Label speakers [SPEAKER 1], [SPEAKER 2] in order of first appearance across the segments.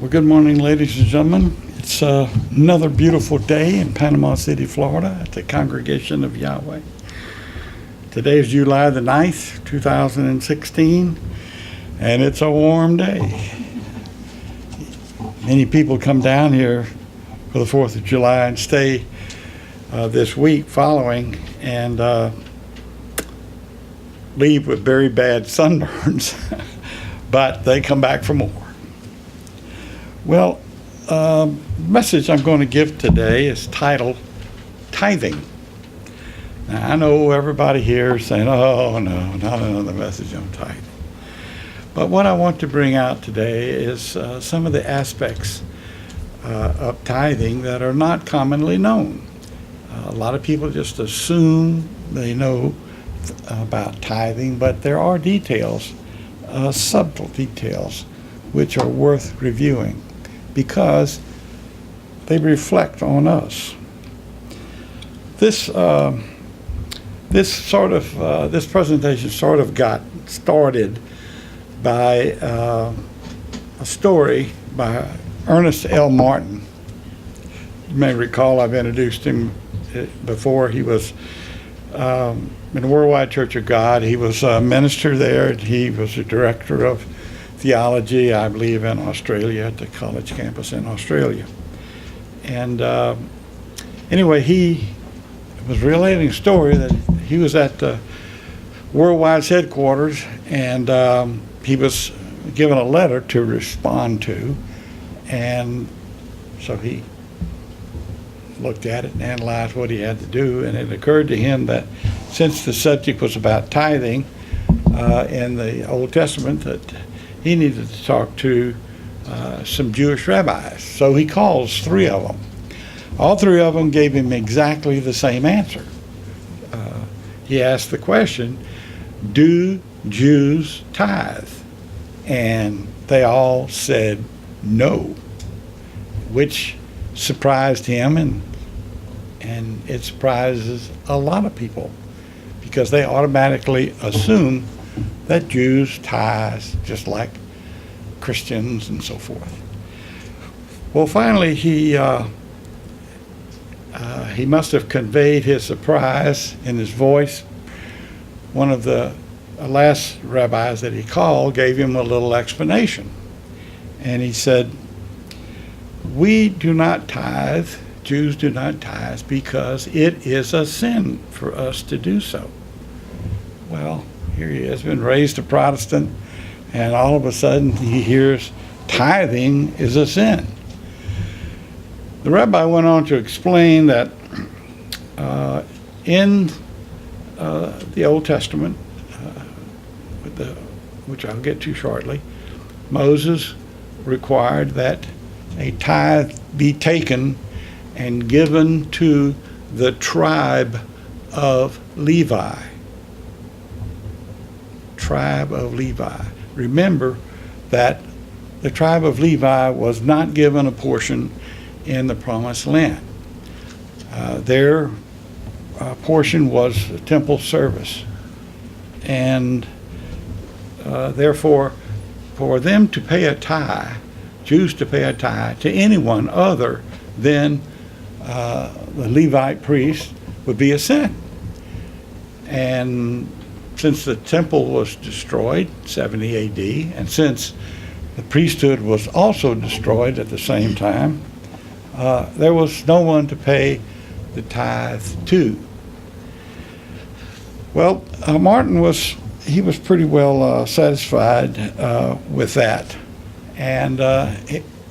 [SPEAKER 1] Well, good morning, ladies and gentlemen. It's another beautiful day in Panama City, Florida, at the Congregation of Yahweh. Today is July the 9th, 2016, and it's a warm day. Many people come down here for the 4th of July and stay this week following and leave with very bad sunburns, but they come back for more. Well, the message I'm going to give today is titled Tithing. Now, I know everybody here is saying, oh, no, not another message on tithing. But what I want to bring out today is some of the aspects of tithing that are not commonly known. A lot of people just assume they know about tithing, but there are details, subtle details, which are worth reviewing, because they reflect on us. This presentation sort of got started by a story by Ernest L. Martin. You may recall I've introduced him before. He was in the Worldwide Church of God. He was a minister there. He was a director of theology, I believe, in Australia, at the college campus in Australia. And anyway, he was relating a story that he was at the Worldwide's headquarters, and he was given a letter to respond to, and so he looked at it and analyzed what he had to do, and it occurred to him that since the subject was about tithing in the Old Testament, that he needed to talk to some Jewish rabbis. So he calls three of them. All three of them gave him exactly the same answer. He asked the question, do Jews tithe? And they all said no, which surprised him, and it surprises a lot of people, because they automatically assume that Jews tithe just like Christians and so forth. Well, finally, he must have conveyed his surprise in his voice. One of the last rabbis that he called gave him a little explanation. And he said, we do not tithe, Jews do not tithe, because it is a sin for us to do so. Well, here he has been raised a Protestant, and all of a sudden he hears tithing is a sin. The rabbi went on to explain that in the Old Testament, which I'll get to shortly, Moses required that a tithe be taken and given to the tribe of Levi. Tribe of Levi. Remember that the tribe of Levi was not given a portion in the Promised Land. Their portion was temple service, and therefore, for them to pay a tithe, Jews to pay a tithe to anyone other than the Levite priest would be a sin. And since the temple was destroyed, 70 AD, and since the priesthood was also destroyed at the same time, there was no one to pay the tithe to. Well, Martin was pretty well satisfied with that, and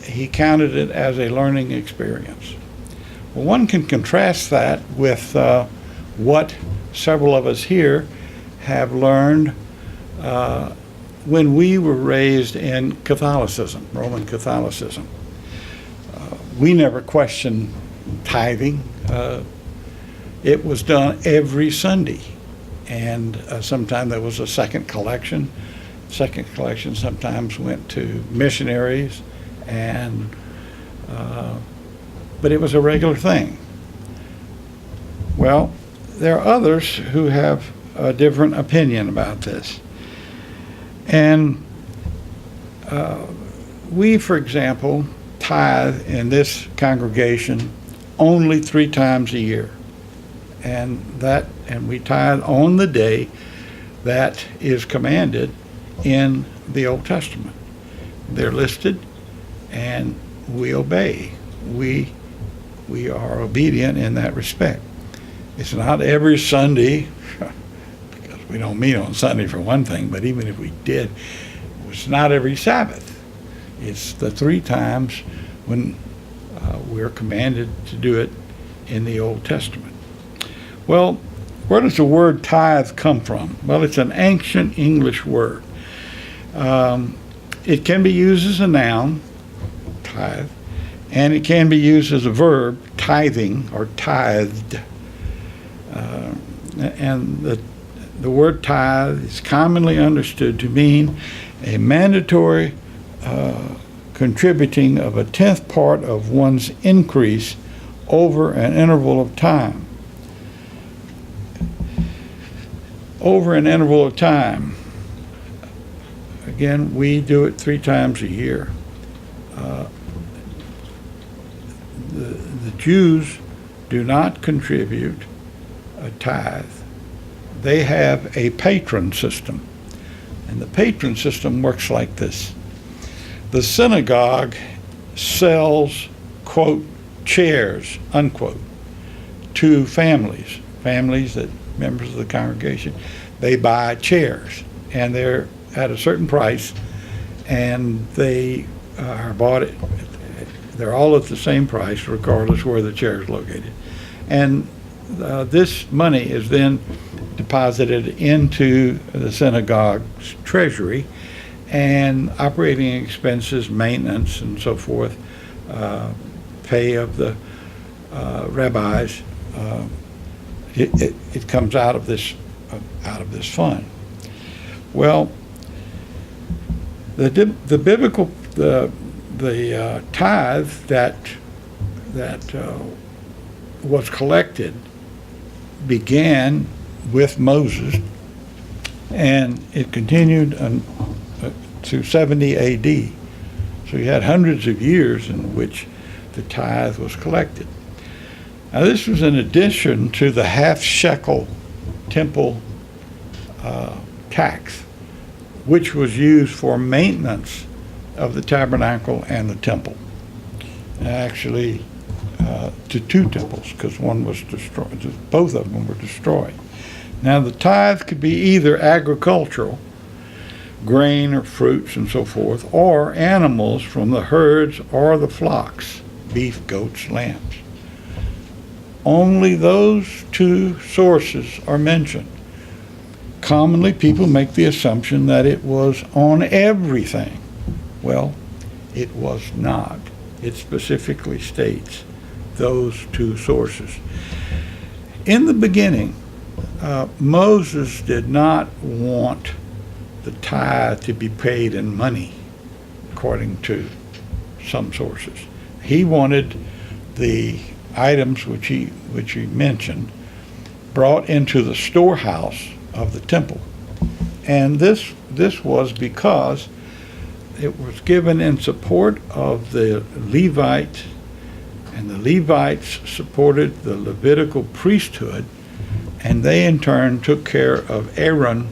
[SPEAKER 1] he counted it as a learning experience. Well, one can contrast that with what several of us here have learned when we were raised in Catholicism, Roman Catholicism. We never questioned tithing. It was done every Sunday, and sometimes there was a second collection. Second collection sometimes went to missionaries, and but it was a regular thing. Well, there are others who have a different opinion about this. And we, for example, tithe in this congregation only 3 times a year. And we tithe on the day that is commanded in the Old Testament. They're listed, and we obey. We are obedient in that respect. It's not every Sunday, because we don't meet on Sunday for one thing, but even if we did, it's not every Sabbath. It's the 3 times when we're commanded to do it in the Old Testament. Well, where does the word tithe come from? Well, it's an ancient English word. It can be used as a noun, tithe, and it can be used as a verb, tithing or tithed. And the word tithe is commonly understood to mean a mandatory contributing of a 10th part of one's increase over an interval of time. Over an interval of time. Again, we do it 3 times a year. The Jews do not contribute a tithe. They have a patron system. And the patron system works like this. The synagogue sells, quote, chairs, unquote, to families that members of the congregation. They buy chairs, and they're at a certain price, and they are bought at, they're all at the same price regardless where the chair is located. And this money is then deposited into the synagogue's treasury, and operating expenses, maintenance, and so forth, pay of the rabbis, it comes out of this fund. Well, the biblical tithe that was collected began with Moses, and it continued to 70 A.D. So you had hundreds of years in which the tithe was collected. Now, this was in addition to the half-shekel temple tax, which was used for maintenance of the tabernacle and the temple. And actually, to 2 temples, because one was destroyed. Both of them were destroyed. Now, the tithe could be either agricultural, grain or fruits and so forth, or animals from the herds or the flocks, beef, goats, lambs. Only those 2 sources are mentioned. Commonly, people make the assumption that it was on everything. Well, it was not. It specifically states those 2 sources. In the beginning, Moses did not want the tithe to be paid in money, according to some sources. He wanted the items which he mentioned brought into the storehouse of the temple. And this was because it was given in support of the Levites, and the Levites supported the Levitical priesthood, and they in turn took care of Aaron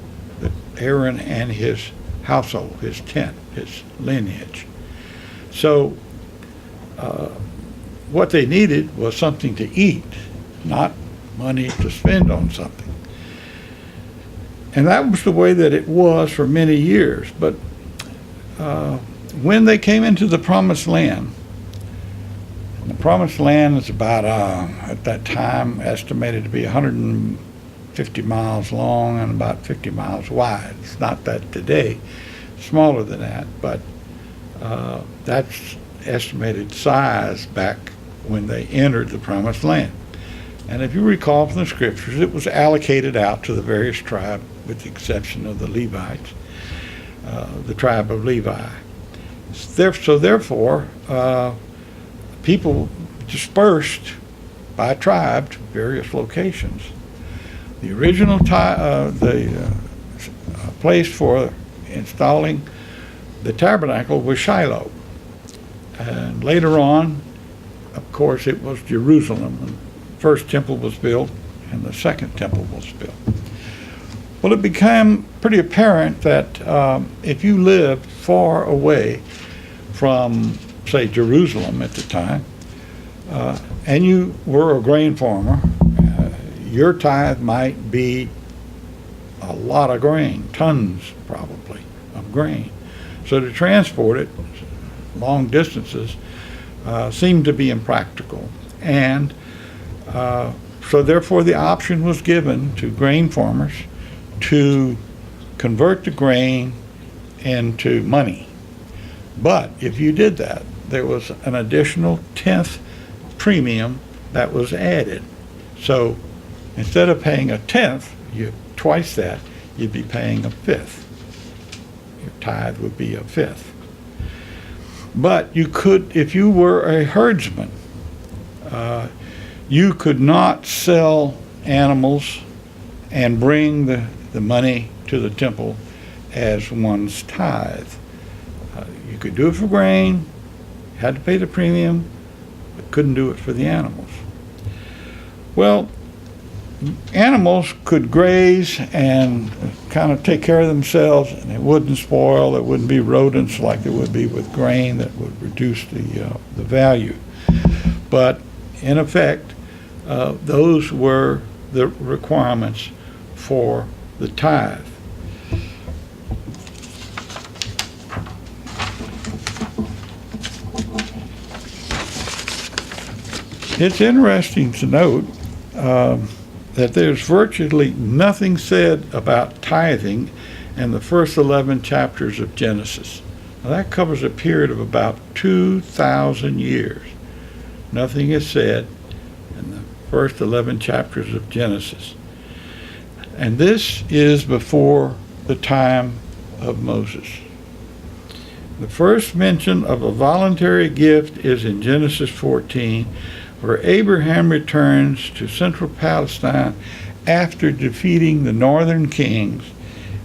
[SPEAKER 1] and his household, his tent, his lineage. So what they needed was something to eat, not money to spend on something. And that was the way that it was for many years. But when they came into the Promised Land, the Promised Land is about, at that time, estimated to be 150 miles long and about 50 miles wide. It's not that today, smaller than that, but that's estimated size back when they entered the Promised Land. And if you recall from the scriptures, it was allocated out to the various tribes, with the exception of the Levites, the tribe of Levi. So therefore, people dispersed by tribe to various locations. The original place for installing the tabernacle was Shiloh. And later on, of course, it was Jerusalem. The first temple was built and the second temple was built. Well, it became pretty apparent that if you lived far away from, say, Jerusalem at the time, and you were a grain farmer, your tithe might be a lot of grain, tons probably of grain. So to transport it long distances seemed to be impractical. And so therefore the option was given to grain farmers to convert the grain into money. But if you did that, there was an additional tenth premium that was added. So instead of paying a tenth, twice that, you'd be paying a fifth. Your tithe would be a fifth. But you could, if you were a herdsman, you could not sell animals and bring the money to the temple as one's tithe. You could do it for grain, had to pay the premium, but couldn't do it for the animals. Well, animals could graze and kind of take care of themselves, and it wouldn't spoil. There wouldn't be rodents like there would be with grain that would reduce the value. But in effect, those were the requirements for the tithe. It's interesting to note that there's virtually nothing said about tithing in the first 11 chapters of Genesis. Now that covers a period of about 2,000 years. Nothing is said in the first 11 chapters of Genesis. And this is before the time of Moses. The first mention of a voluntary gift is in Genesis 14, where Abraham returns to central Palestine after defeating the northern kings,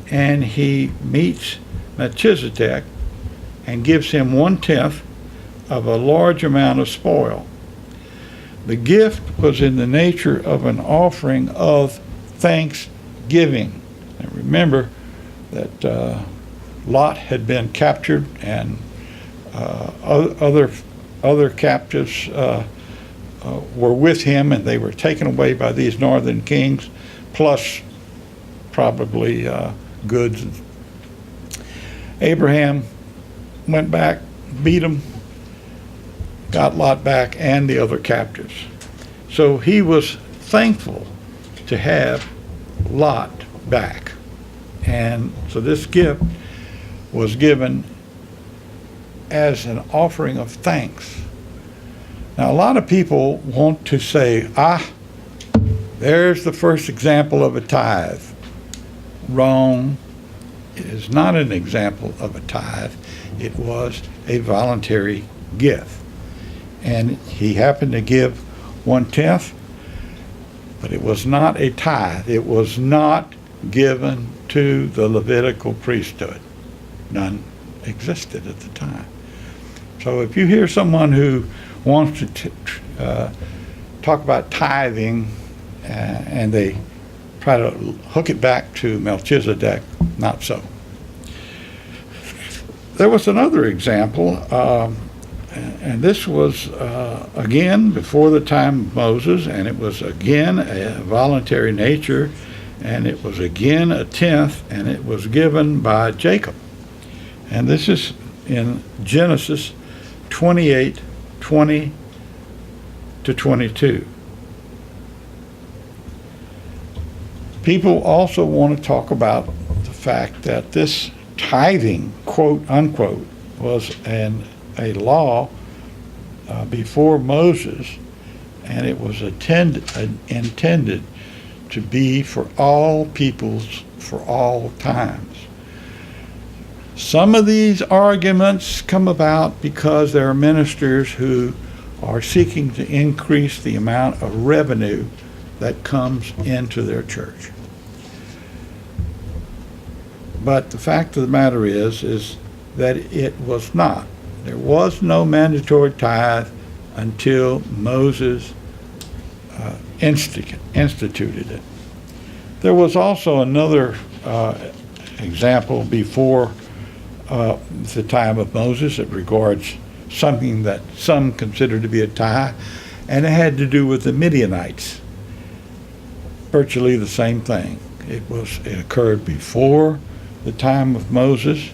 [SPEAKER 1] and he meets Melchizedek and gives him 1/10 of a large amount of spoil. The gift was in the nature of an offering of thanksgiving. And remember that Lot had been captured, and other captives were with him, and they were taken away by these northern kings, plus probably goods. Abraham went back, beat them, got Lot back and the other captives. So he was thankful to have Lot back. And so this gift was given as an offering of thanks. Now, a lot of people want to say, there's the first example of a tithe. Wrong. It is not an example of a tithe. It was a voluntary gift. And he happened to give 1/10, but it was not a tithe. It was not given to the Levitical priesthood. None existed at the time. So if you hear someone who wants to talk about tithing and they try to hook it back to Melchizedek, not so. There was another example, and this was again before the time of Moses, and it was again a voluntary nature, and it was again a 10th, and it was given by Jacob. And this is in Genesis 28:20 to 22. People also want to talk about the fact that this tithing, quote unquote, was a law before Moses, and it was intended to be for all peoples for all times. Some of these arguments come about because there are ministers who are seeking to increase the amount of revenue that comes into their church. But the fact of the matter is that it was not There was no mandatory tithe until Moses instituted it. There was also another example before the time of Moses that regards something that some consider to be a tithe, and it had to do with the Midianites. Virtually the same thing. It occurred before the time of Moses,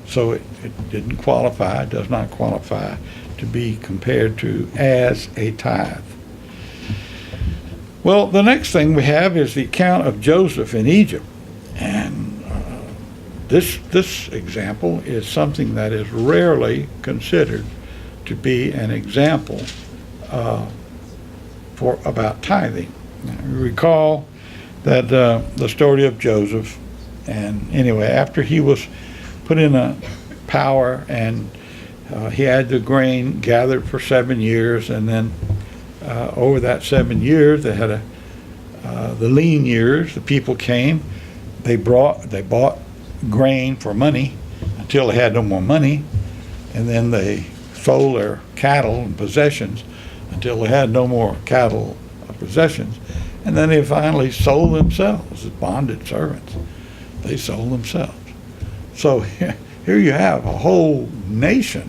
[SPEAKER 1] so it didn't qualify, does not qualify to be compared to as a tithe. Well, the next thing we have is the account of Joseph in Egypt, and this example is something that is rarely considered to be an example about tithing. Now, recall that the story of Joseph, and anyway, after he was put in a power and he had the grain gathered for 7 years, and then over that 7 years they had the lean years. The people came, they bought grain for money until they had no more money, and then they sold their cattle and possessions until they had no more cattle or possessions, and then they finally sold themselves as bonded servants. They sold themselves. So here you have a whole nation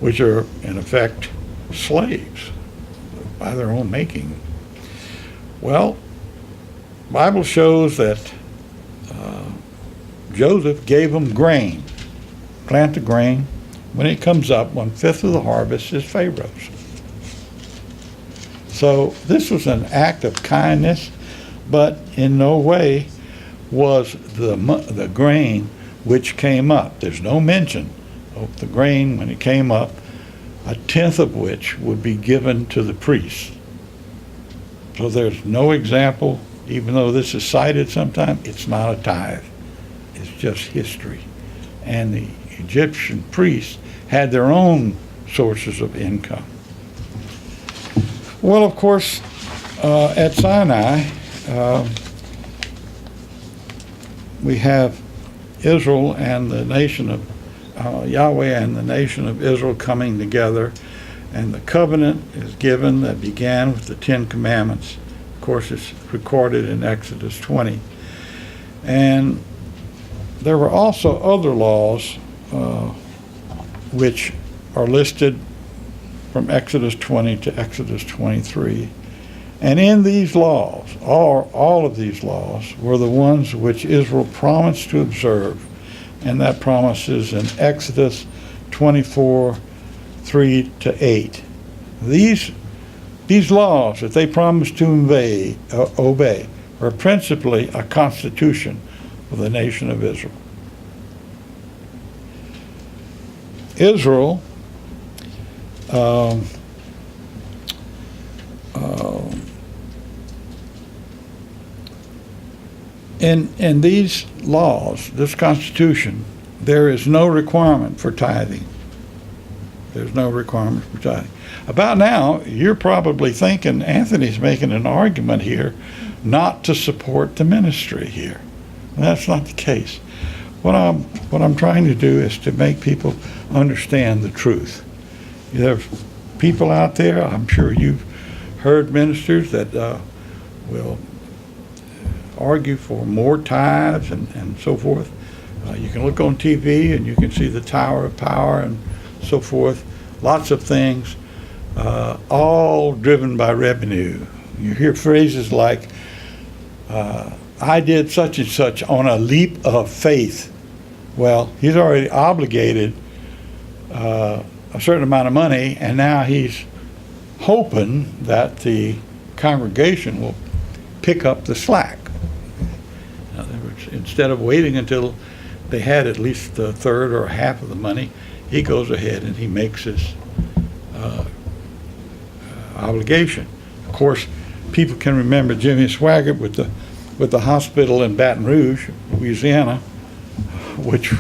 [SPEAKER 1] which are in effect slaves by their own making. Well, the Bible shows that Joseph gave them grain. Plant the grain. When it comes up, 1/5 of the harvest is Pharaoh's. So this was an act of kindness, but in no way was the grain which came up. There's no mention of the grain when it came up, 1/10 of which would be given to the priests. So there's no example, even though this is cited sometime, it's not a tithe. It's just history. And the Egyptian priests had their own sources of income. Well, of course, at Sinai, we have Israel and the nation of Yahweh and the nation of Israel coming together, and the covenant is given that began with the 10 Commandments. Of course, it's recorded in Exodus 20. And there were also other laws which are listed from Exodus 20 to Exodus 23. And in these laws, all of these laws were the ones which Israel promised to observe, and that promise is in Exodus 24, 3 to 8. These laws that they promised to obey are principally a constitution for the nation of Israel. Israel in these laws, this constitution, there is no requirement for tithing. There's no requirement for tithing. About now, you're probably thinking Anthony's making an argument here not to support the ministry here. That's not the case. What I'm trying to do is to make people understand the truth. There's people out there, I'm sure you've heard ministers that will argue for more tithes and so forth. You can look on TV and you can see the Tower of Power and so forth. Lots of things, all driven by revenue. You hear phrases like, I did such and such on a leap of faith. Well, he's already obligated a certain amount of money, and now he's hoping that the congregation will pick up the slack. In other words, instead of waiting until they had at least a third or half of the money, he goes ahead and he makes his obligation. Of course, people can remember Jimmy Swaggart with the hospital in Baton Rouge, Louisiana, which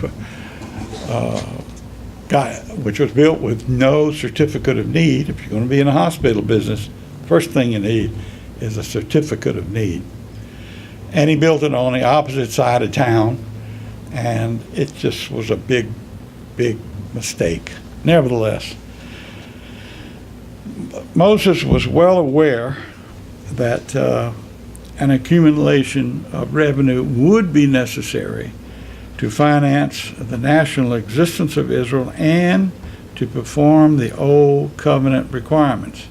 [SPEAKER 1] was built with no certificate of need. If you're going to be in the hospital business, first thing you need is a certificate of need. And he built it on the opposite side of town, and it just was a big big mistake. Nevertheless, Moses was well aware that an accumulation of revenue would be necessary to finance the national existence of Israel and to perform the old covenant requirements.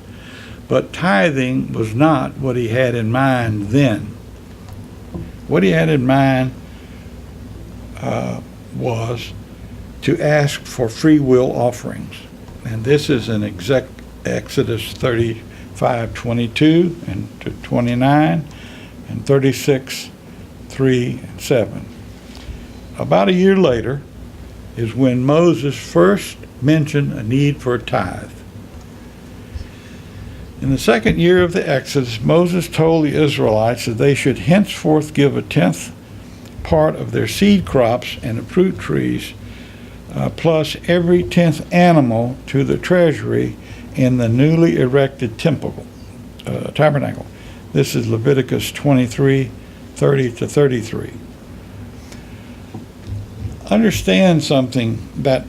[SPEAKER 1] But tithing was not what he had in mind then. What he had in mind was to ask for free will offerings. And this is in Exodus 35:22 and to 29 and 36:3 and 7. About a year later is when Moses first mentioned a need for a tithe. In the second year of the Exodus, Moses told the Israelites that they should henceforth give a tenth part of their seed crops and the fruit trees, plus every 10th animal to the treasury in the newly erected tabernacle. This is Leviticus 23:30-33. Understand something, that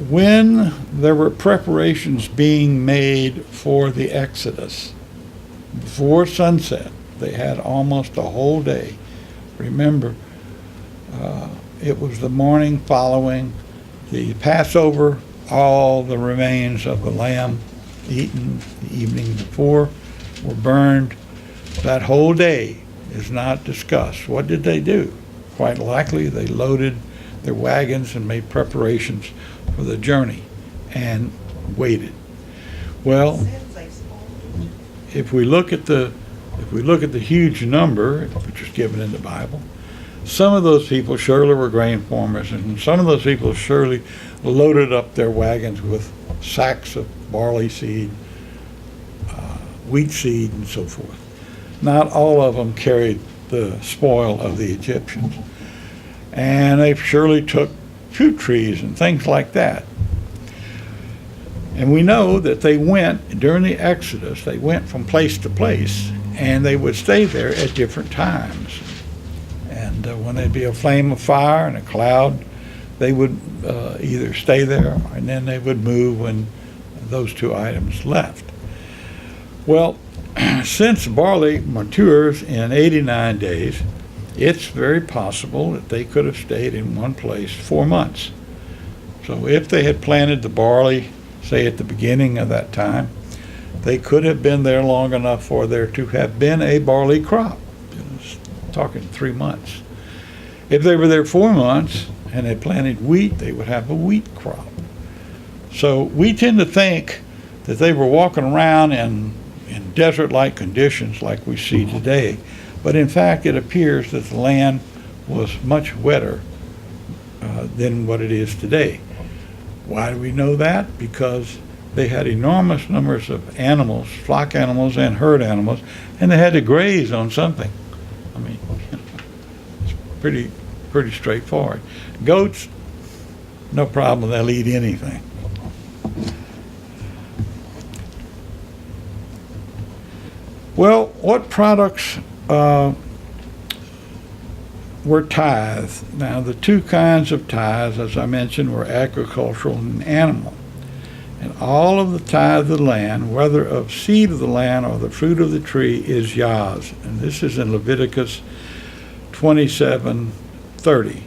[SPEAKER 1] when there were preparations being made for the Exodus, before sunset, they had almost a whole day. Remember, it was the morning following the Passover. All the remains of the lamb eaten the evening before were burned. That whole day is not discussed. What did they do? Quite likely they loaded their wagons and made preparations for the journey and waited. Well, if we look at the huge number which is given in the Bible, some of those people surely were grain farmers, and some of those people surely loaded up their wagons with sacks of barley seed, wheat seed, and so forth. Not all of them carried the spoil of the Egyptians. And they surely took fruit trees and things like that. And we know that they went, during the Exodus, they went from place to place, and they would stay there at different times. And when there'd be a flame of fire and a cloud, they would either stay there, and then they would move when those two items left. Well, since barley matures in 89 days, it's very possible that they could have stayed in one place 4 months. So if they had planted the barley, say at the beginning of that time, they could have been there long enough for there to have been a barley crop. Talking 3 months. If they were there 4 months and had planted wheat, they would have a wheat crop. So we tend to think that they were walking around in desert-like conditions like we see today. But in fact, it appears that the land was much wetter than what it is today. Why do we know that? Because they had enormous numbers of animals, flock animals and herd animals, and they had to graze on something. I mean, it's pretty straightforward. Goats, no problem, they'll eat anything. Well, what products were tithes? Now, the two kinds of tithes, as I mentioned, were agricultural and animal. And all of the tithe of the land, whether of seed of the land or the fruit of the tree, is Yah's. And this is in Leviticus 27:30.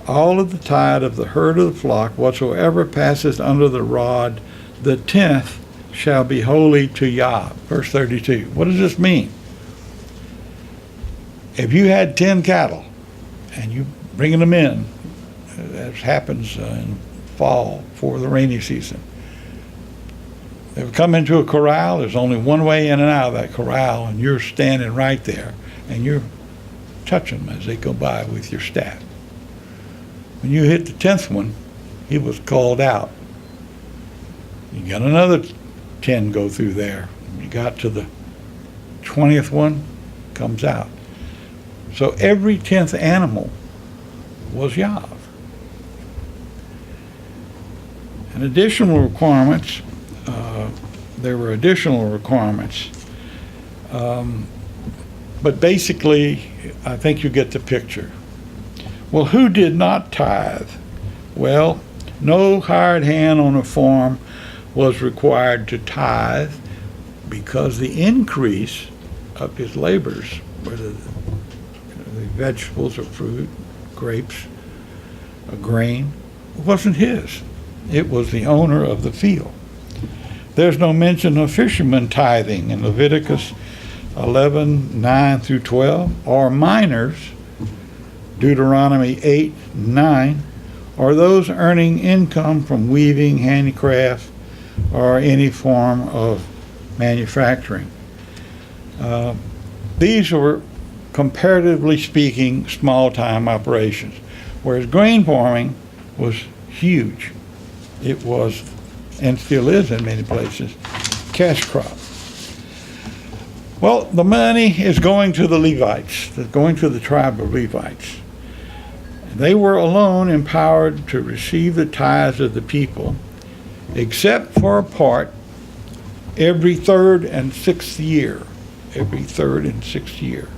[SPEAKER 1] All of the tithe of the herd of the flock, whatsoever passes under the rod, the 10th shall be holy to Yah. Verse 32. What does this mean? If you had 10 cattle and you bringing them in, as happens in fall for the rainy season, they would come into a corral. There's only one way in and out of that corral, and you're standing right there, and you're touching them as they go by with your staff. When you hit the 10th one, he was called out. You got another 10 go through there. When you got to the 20th one, comes out. So every 10th animal was Yah. And additional requirements, there were additional requirements, but basically, I think you get the picture. Well, who did not tithe? Well, No hired hand on a farm was required to tithe because the increase of his labors, whether the vegetables or fruit, grapes, or grain, wasn't his. It was the owner of the field. There's no mention of fishermen tithing in Leviticus 11:9 through 12, or minors, Deuteronomy 8:9, or those earning income from weaving, handicraft, or any form of manufacturing. These were, comparatively speaking, small-time operations, whereas grain farming was huge. It was, and still is in many places, cash crop. Well, the money is going to the Levites, going to the tribe of Levites. They were alone empowered to receive the tithes of the people, except for a part every third and sixth year. Every third and sixth year.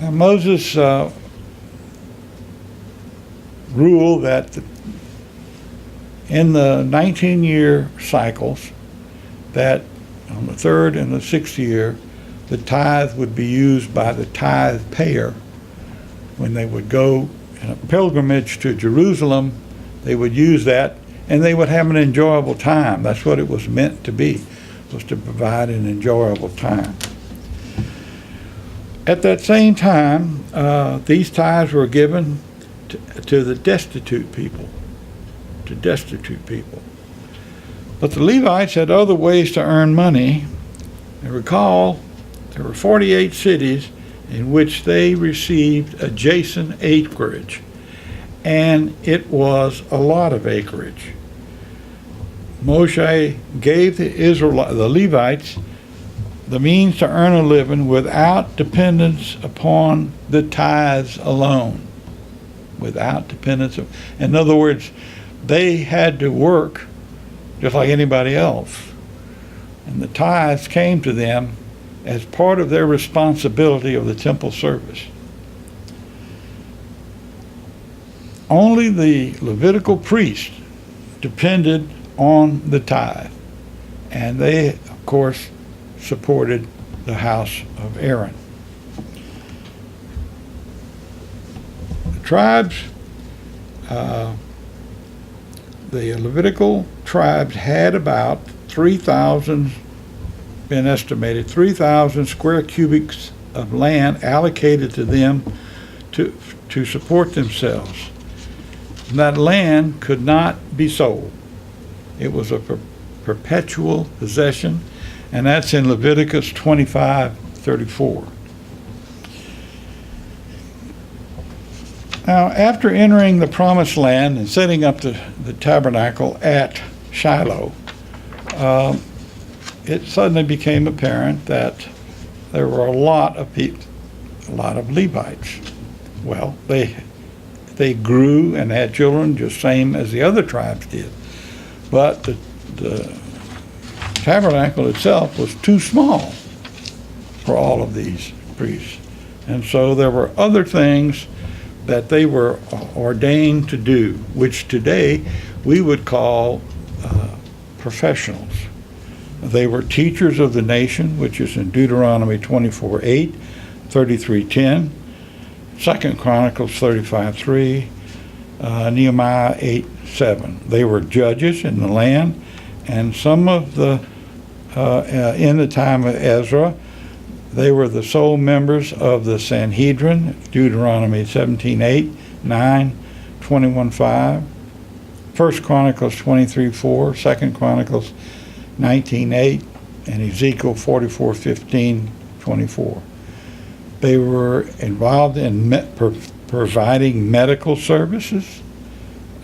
[SPEAKER 1] Now, Moses ruled that in the 19-year cycles, that on the third and the sixth year, the tithe would be used by the tithe payer. When they would go in a pilgrimage to Jerusalem, they would use that, and they would have an enjoyable time. That's what it was meant to be, was to provide an enjoyable time. At that same time, these tithes were given to the destitute people, But the Levites had other ways to earn money. And recall, there were 48 cities in which they received adjacent acreage, and it was a lot of acreage. Moshe gave the Levites the means to earn a living without dependence upon the tithes alone. Without dependence. In other words, they had to work just like anybody else. And the tithes came to them as part of their responsibility of the temple service. Only the Levitical priests depended on the tithe, and they, of course, supported the house of Aaron. The tribes, the Levitical tribes had about 3,000, been estimated 3,000 square cubics of land allocated to them to support themselves. And that land could not be sold. It was a perpetual possession, and that's in Leviticus 25:34. Now, after entering the promised land and setting up the tabernacle at Shiloh, it suddenly became apparent that there were a lot of people, a lot of Levites. Well, they grew and had children just same as the other tribes did. But the tabernacle itself was too small for all of these priests. And so there were other things that they were ordained to do, which today we would call professionals. They were teachers of the nation, which is in Deuteronomy 24:8, 33:10, 2 Chronicles 35:3, Nehemiah 8:7. They were judges in the land, and some of the, in the time of Ezra, they were the sole members of the Sanhedrin, Deuteronomy 17:8, 9, 21:5, 1 Chronicles 23:4, 2 Chronicles 19:8, and Ezekiel 44:15, 24. They were involved in providing medical services,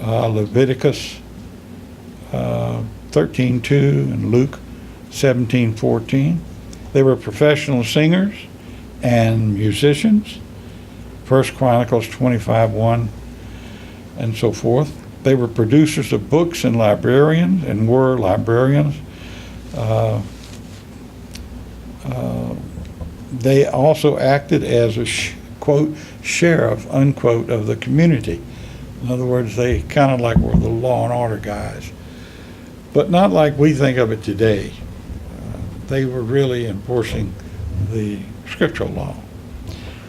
[SPEAKER 1] Leviticus 13:2 and Luke 17:14. They were professional singers and musicians, 1 Chronicles 25:1, and so forth. They were producers of books and librarians, and were librarians. They also acted as a, quote, sheriff, unquote, of the community. In other words, they kind of like were the law and order guys, but not like we think of it today. They were really enforcing the scriptural law.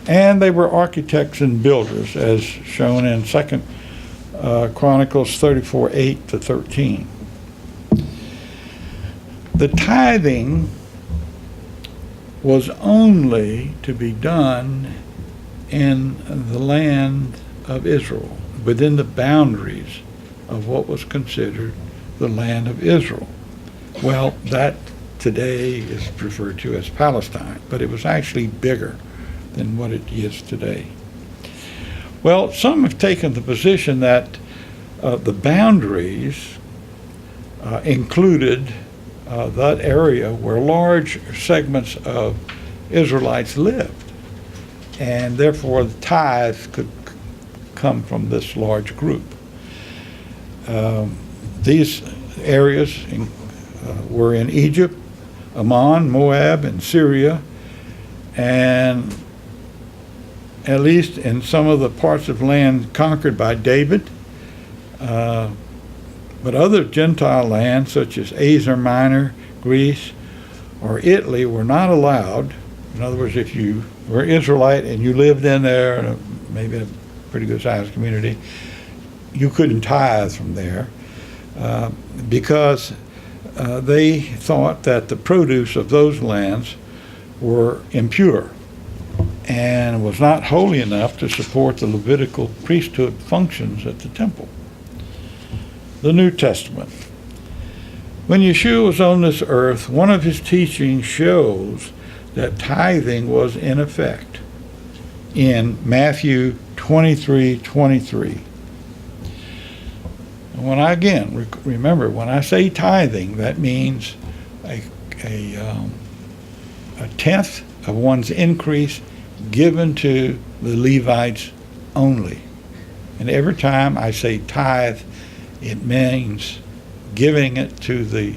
[SPEAKER 1] And they were architects and builders, as shown in 2 Chronicles 34, 8 to 13. The tithing was only to be done in the land of Israel, within the boundaries of what was considered the land of Israel. Well, that today is referred to as Palestine, but it was actually bigger than what it is today. Well, some have taken the position that the boundaries included that area where large segments of Israelites lived, and therefore the tithes could come from this large group. These areas were in Egypt, Ammon, Moab, and Syria, and at least in some of the parts of land conquered by David. But other Gentile lands, such as Asia Minor, Greece, or Italy, were not allowed. In other words, if you were Israelite and you lived in there, maybe a pretty good sized community, you couldn't tithe from there because they thought that the produce of those lands were impure and was not holy enough to support the Levitical priesthood functions at the temple. The New Testament. When Yeshua was on this earth, one of his teachings shows that tithing was in effect in Matthew 23:23. When I again remember, when I say tithing, that means a tenth of one's increase given to the Levites only. And every time I say tithe, it means giving it to the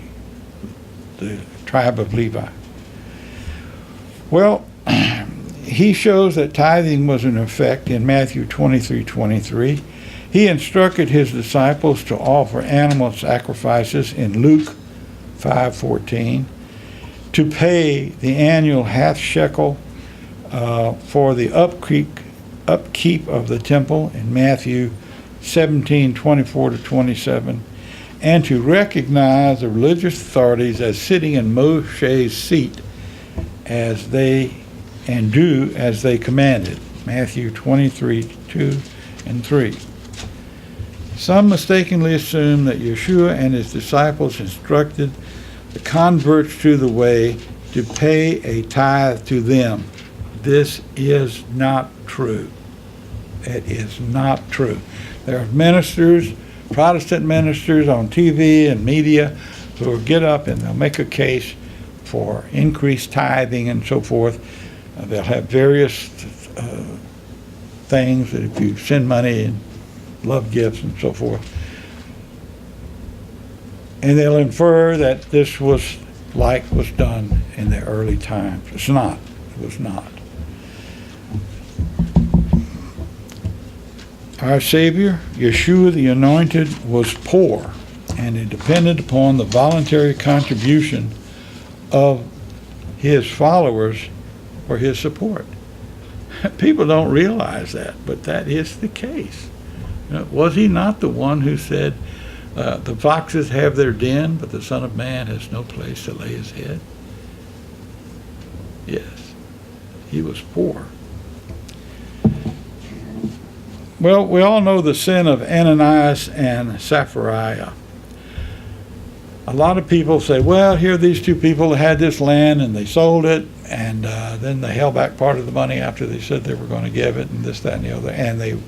[SPEAKER 1] tribe of Levi. Well, he shows that tithing was in effect in Matthew 23:23. He instructed his disciples to offer animal sacrifices in Luke 5:14, to pay the annual half shekel for the upkeep of the temple in Matthew 17:24 to 27, and to recognize the religious authorities as sitting in Moshe's seat as they and do as they commanded. Matthew 23:2 and 3. Some mistakenly assume that Yeshua and his disciples instructed the converts to the way to pay a tithe to them. This is not true. It is not true. There are ministers, Protestant ministers on TV and media who will get up and they'll make a case for increased tithing and so forth. They'll have various things that if you send money and love gifts and so forth, and they'll infer that this was like was done in the early times. It's not. It was not. Our Savior, Yeshua the Anointed, was poor, and it depended upon the voluntary contribution of his followers for his support. People don't realize that, but that is the case. Was he not the one who said, the foxes have their den, but the Son of Man has no place to lay his head? Yes, he was poor. Well, we all know the sin of Ananias and Sapphira. A lot of people say, well, here are these two people that had this land and they sold it, and then they held back part of the money after they said they were going to give it, and this, that, and the other, and they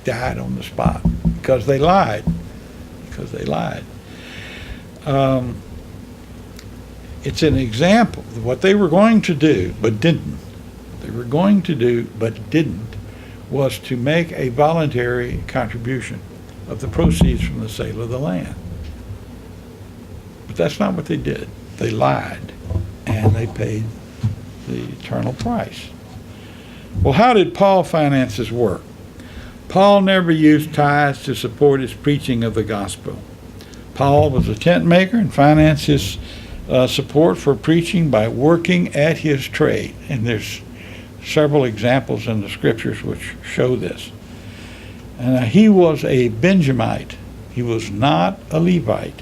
[SPEAKER 1] died on the spot because they lied. It's an example of what they were going to do but didn't. They were going to do but didn't was to make a voluntary contribution of the proceeds from the sale of the land. But that's not what they did. They lied, and they paid the eternal price. Well, how did Paul's finances work? Paul never used tithes to support his preaching of the gospel. Paul was a tent maker and financed his support for preaching by working at his trade. And there's several examples in the scriptures which show this. And he was a Benjamite. He was not a Levite.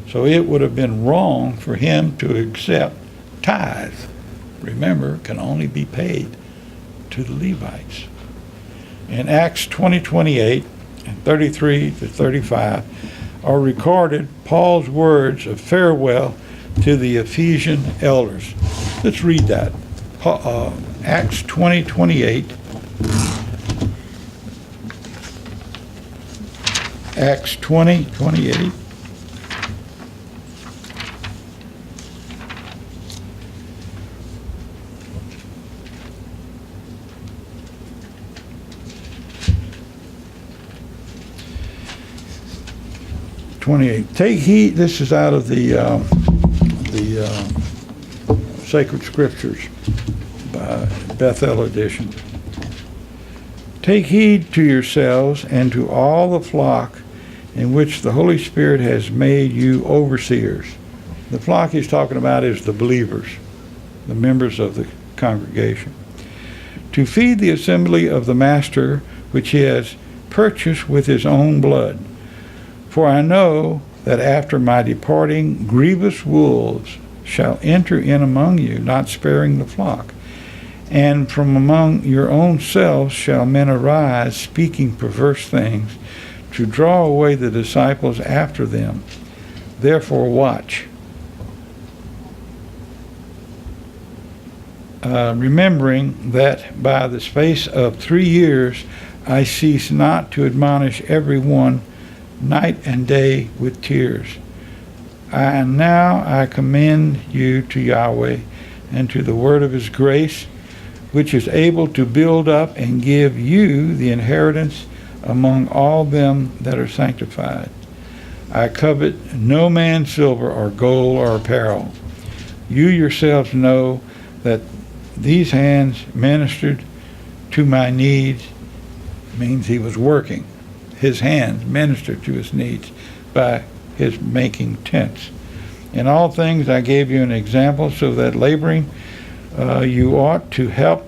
[SPEAKER 1] So it would have been wrong for him to accept tithes. Remember, can only be paid to the Levites. In Acts 20:28 and 33 to 35 are recorded Paul's words of farewell to the Ephesian elders. Let's read that. Acts 20:28. Acts 20:28. Take heed. This is out of the Sacred Scriptures by Bethel edition. Take heed to yourselves and to all the flock in which the Holy Spirit has made you overseers. The flock he's talking about is the believers, the members of the congregation. To feed the assembly of the Master, which he has purchased with his own blood. For I know that after my departing, grievous wolves shall enter in among you, not sparing the flock. And from among your own selves shall men arise, speaking perverse things, to draw away the disciples after them. Therefore watch, remembering that by the space of 3 years I cease not to admonish every one night and day with tears. And now I commend you to Yahweh and to the word of his grace, which is able to build up and give you the inheritance among all them that are sanctified. I covet no man's silver or gold or apparel. You yourselves know that these hands ministered to my needs. Means he was working. His hands ministered to his needs by his making tents. In all things I gave you an example, so that laboring you ought to help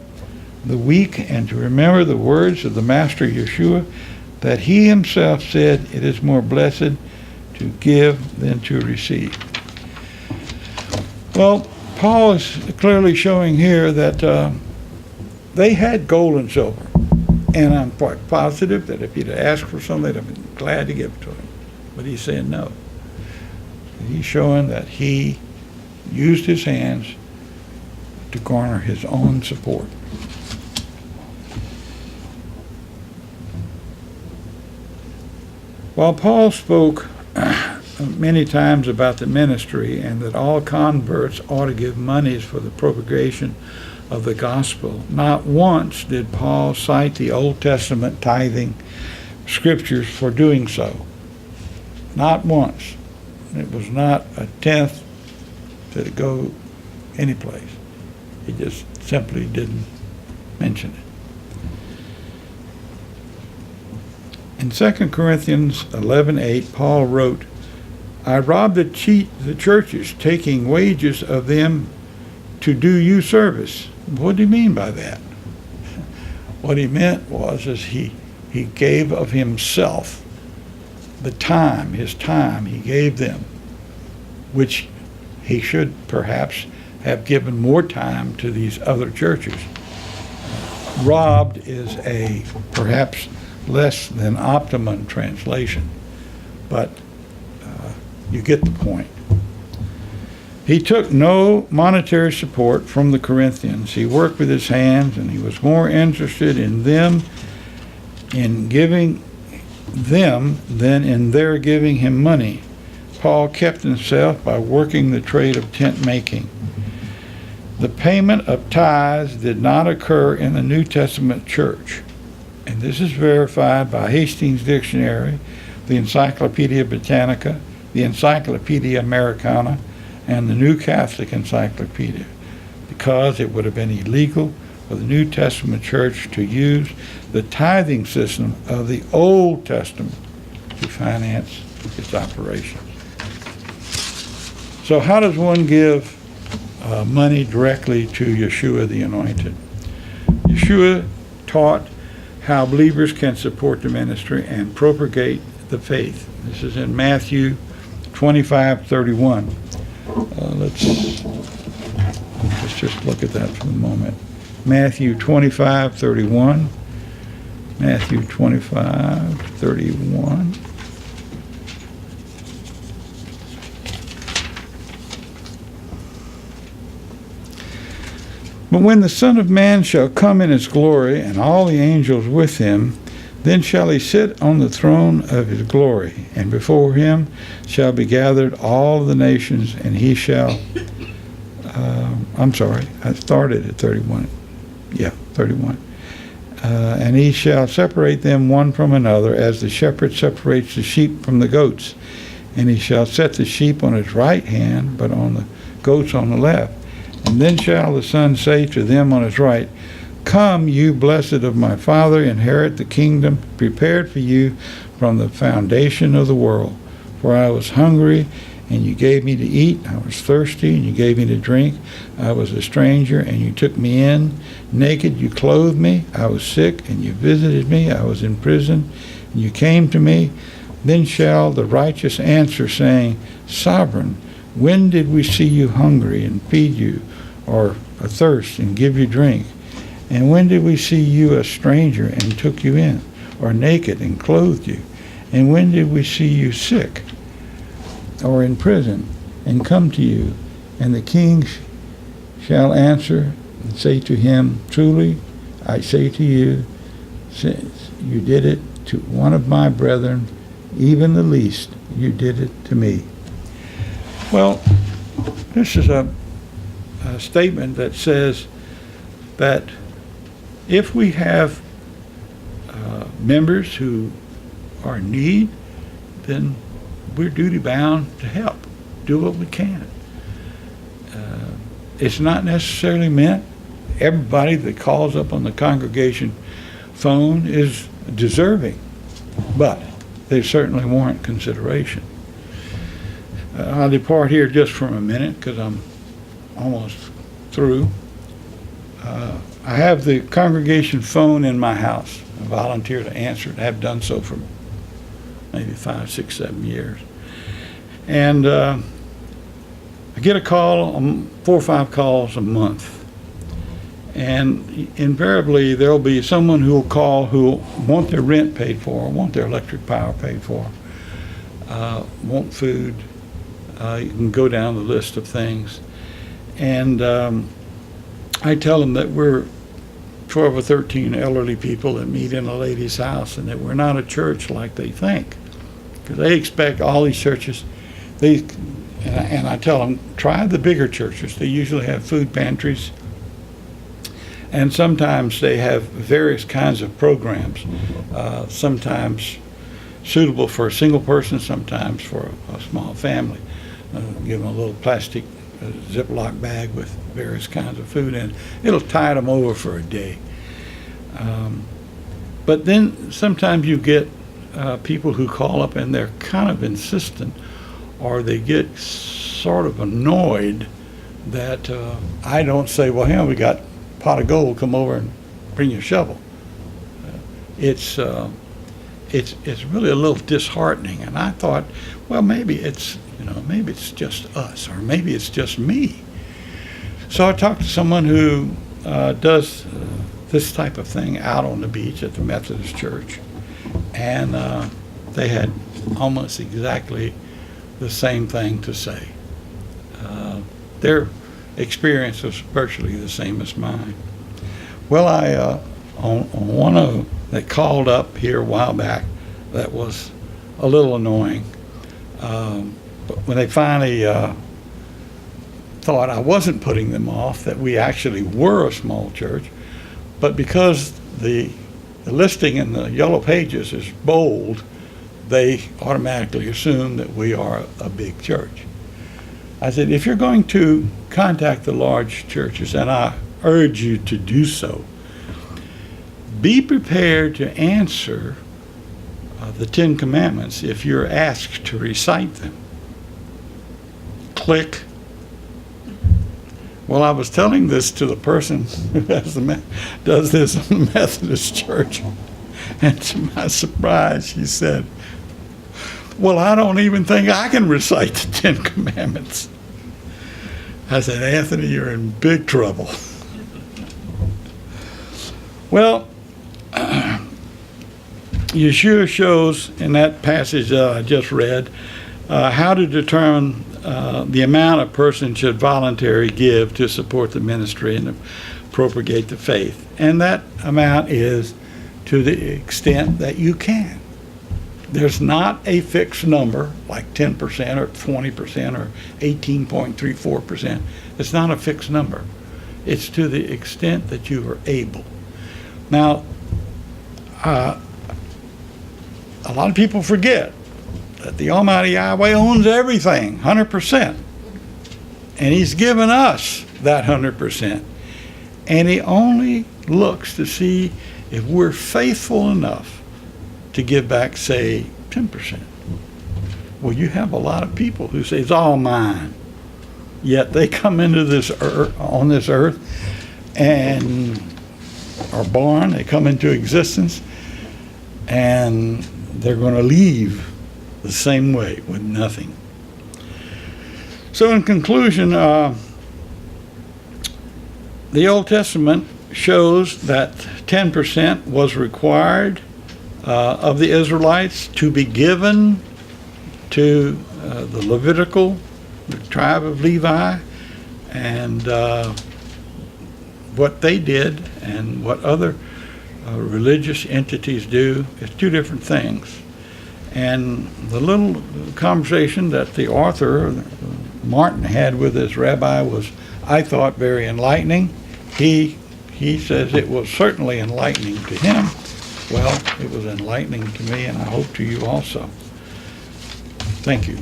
[SPEAKER 1] the weak and to remember the words of the Master Yeshua, that he himself said, it is more blessed to give than to receive. Well, Paul is clearly showing here that they had gold and silver. And I'm quite positive that if he'd asked for something, they'd have been glad to give it to him. But he's saying no. He's showing that he used his hands to garner his own support. While Paul spoke many times about the ministry and that all converts ought to give monies for the propagation of the gospel, not once did Paul cite the Old Testament tithing scriptures for doing so. Not once. It was not a tenth to go any place. He just simply didn't mention it. In 2 Corinthians 11:8, Paul wrote, I robbed the churches, taking wages of them to do you service. What do you mean by that? What he meant was he gave of himself, his time he gave them, which he should perhaps have given more time to these other churches. Robbed is a perhaps less than optimum translation, but you get the point. He took no monetary support from the Corinthians. He worked with his hands, and he was more interested in them, in giving them, than in their giving him money. Paul kept himself by working the trade of tent making. The payment of tithes did not occur in the New Testament church, and this is verified by Hastings Dictionary, the Encyclopedia Britannica, the Encyclopedia Americana, and the New Catholic Encyclopedia, because it would have been illegal for the New Testament church to use the tithing system of the Old Testament to finance its operations. So how does one give money directly to Yeshua the Anointed? Yeshua taught how believers can support the ministry and propagate the faith. This is in Matthew 25:31. Let's just look at that for a moment. Matthew 25:31. Matthew 25:31. But when the Son of Man shall come in his glory, and all the angels with him, then shall he sit on the throne of his glory, and before him shall be gathered all the nations, and he shall, I started at 31. Yeah, 31. And he shall separate them one from another, as the shepherd separates the sheep from the goats. And he shall set the sheep on his right hand, but on the goats on the left. And then shall the Son say to them on his right, Come, you blessed of my Father, inherit the kingdom prepared for you from the foundation of the world. For I was hungry, and you gave me to eat. I was thirsty, and you gave me to drink. I was a stranger, and you took me in. Naked, you clothed me. I was sick, and you visited me. I was in prison, and you came to me. Then shall the righteous answer, saying, Sovereign, when did we see you hungry and feed you, or athirst and give you drink? And when did we see you a stranger and took you in, or naked and clothed you? And when did we see you sick or in prison and come to you? And the king shall answer and say to him, Truly, I say to you, since you did it to one of my brethren, even the least, you did it to me. Well, this is a statement that says that if we have members who are in need, then we're duty bound to help, do what we can. It's not necessarily meant everybody that calls up on the congregation phone is deserving, but they certainly warrant consideration. I'll depart here just for a minute because I'm almost through. I have the congregation phone in my house. I volunteer to answer it. I have done so for maybe 5, 6, 7 years. And I get a call, 4 or 5 calls a month. And invariably there'll be someone who will call who want their rent paid for, want their electric power paid for, want food. You can go down the list of things. And I tell them that we're 12 or 13 elderly people that meet in a lady's house, and that we're not a church like they think. Because they expect all these churches, and I tell them, try the bigger churches. They usually have food pantries, and sometimes they have various kinds of programs, sometimes suitable for a single person, sometimes for a small family. Give them a little plastic Ziploc bag with various kinds of food in it. It'll tide them over for a day. But then sometimes you get people who call up and they're kind of insistent, or they get sort of annoyed that I don't say, well, here we got a pot of gold, come over and bring your shovel. It's really a little disheartening. And I thought, well, maybe it's just us, or maybe it's just me. So I talked to someone who does this type of thing out on the beach at the Methodist Church, and they had almost exactly the same thing to say. Their experience was virtually the same as mine. Well, on one of them that called up here a while back, that was a little annoying. But when they finally thought I wasn't putting them off, that we actually were a small church, but because the listing in the yellow pages is bold, they automatically assume that we are a big church. I said, if you're going to contact the large churches, and I urge you to do so, be prepared to answer the Ten Commandments if you're asked to recite them. Click. Well, I was telling this to the person who does this in the Methodist Church, and to my surprise, she said, well, I don't even think I can recite the Ten Commandments. I said, Anthony, you're in big trouble. Well, Yeshua shows in that passage I just read how to determine the amount a person should voluntarily give to support the ministry and to propagate the faith. And that amount is to the extent that you can. There's not a fixed number like 10% or 20% or 18.34%. It's not a fixed number. It's to the extent that you are able. Now, a lot of people forget that the Almighty Yahweh owns everything, 100%. And He's given us that 100%. And He only looks to see if we're faithful enough to give back, say, 10%. Well, you have a lot of people who say, it's all mine. Yet they come into this earth, on this earth, and are born, they come into existence, and they're going to leave the same way with nothing. So in conclusion, the Old Testament shows that 10% was required of the Israelites to be given to the Levitical, the tribe of Levi, and what they did and what other religious entities do is two different things. And the little conversation that the author, Martin, had with his rabbi was, I thought, very enlightening. He says it was certainly enlightening to him. Well, it was enlightening to me, and I hope to you also. Thank you.